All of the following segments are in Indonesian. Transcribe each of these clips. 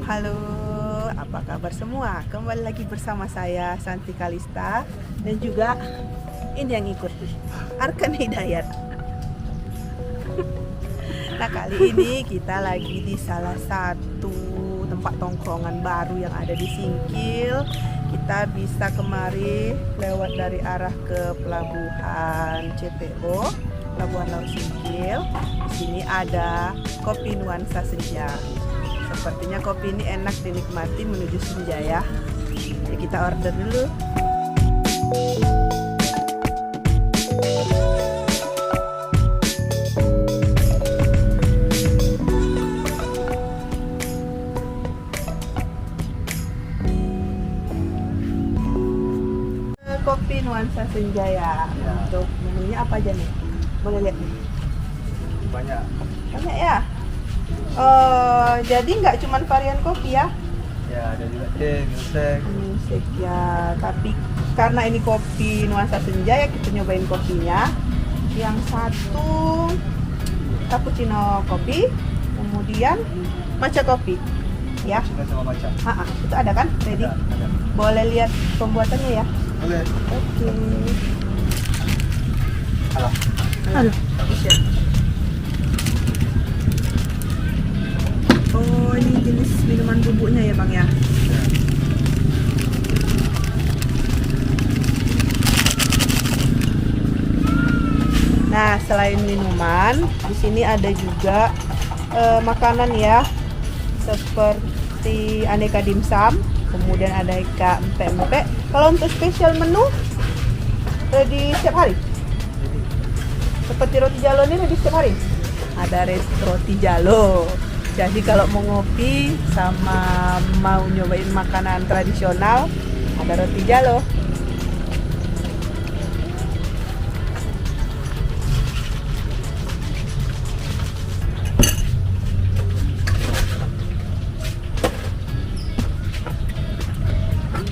Halo, apa kabar semua? Kembali lagi bersama saya Santi Kalista dan juga ini yang ikut Arkan Hidayat. Nah, kali ini kita lagi di salah satu tempat tongkrongan baru yang ada di Singkil. Kita bisa kemari lewat dari arah ke pelabuhan CPO, Pelabuhan Laut Singkil. Di sini ada kopi nuansa senja. Sepertinya kopi ini enak dinikmati menuju senja ya. Jadi kita order dulu. Kopi nuansa senja ya. Untuk menunya apa aja nih? Boleh lihat nih. Banyak Ya. Oh, jadi nggak cuma varian kopi ya? ya, ada juga teh, Musik ya, tapi karena ini kopi nuansa senja ya kita nyobain kopinya. Yang satu cappuccino kopi, kemudian matcha kopi ya. Cina sama macam. Itu ada kan? Ready? Ada. Boleh lihat pembuatannya ya? Oke. Oke. Halo. Halo. Oh, ini jenis minuman bubuknya ya Bang ya? Nah, selain minuman, di sini ada juga makanan ya, seperti aneka dimsum, kemudian ada aneka empek-empek. Kalau untuk spesial menu, ready setiap hari? Seperti roti jalo ini ready setiap hari? Ada roti jalo. Jadi kalau mau ngopi sama mau nyobain makanan tradisional, ada roti jalo.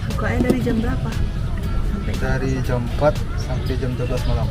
Bukanya dari jam berapa? Dari jam 4 sampai jam 12 malam.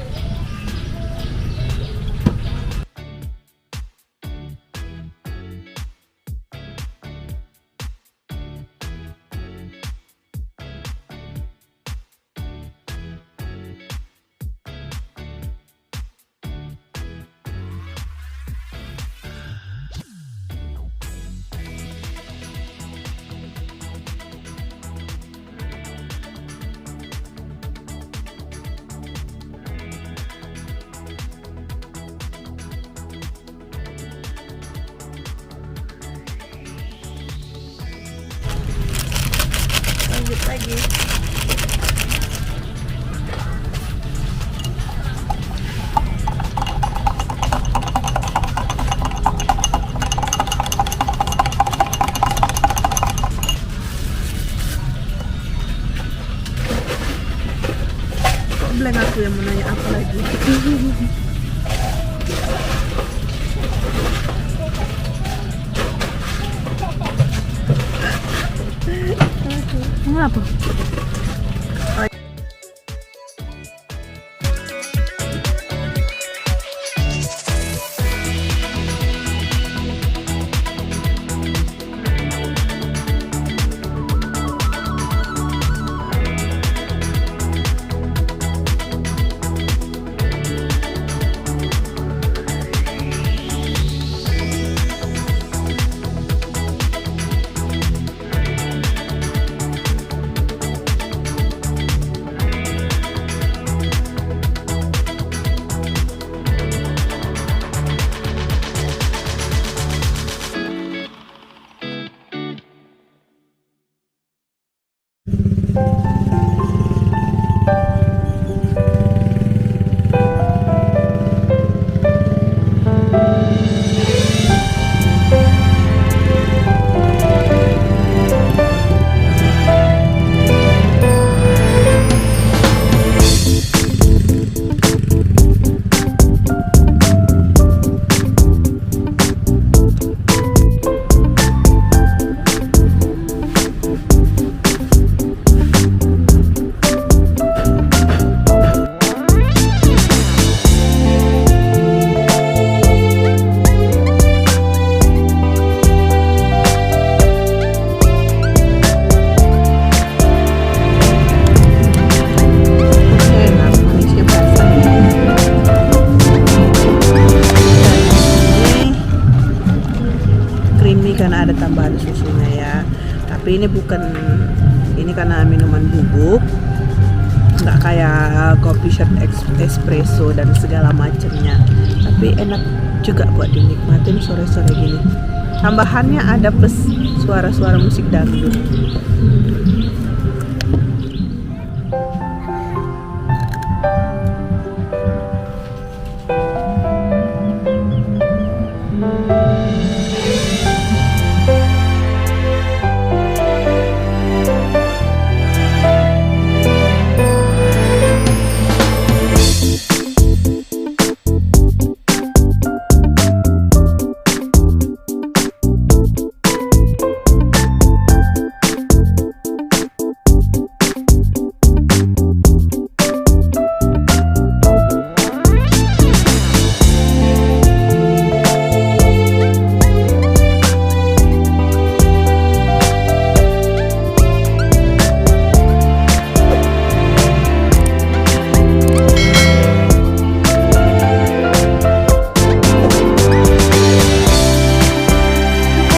Lanjut lagi. Kok blank aku yang mau nanya apa lagi? Apa? Tapi ini karena minuman bubuk, nggak kayak kopi shot espresso dan segala macamnya. Tapi enak juga buat dinikmatin sore-sore gini. Tambahannya ada plus suara-suara musik dangdut.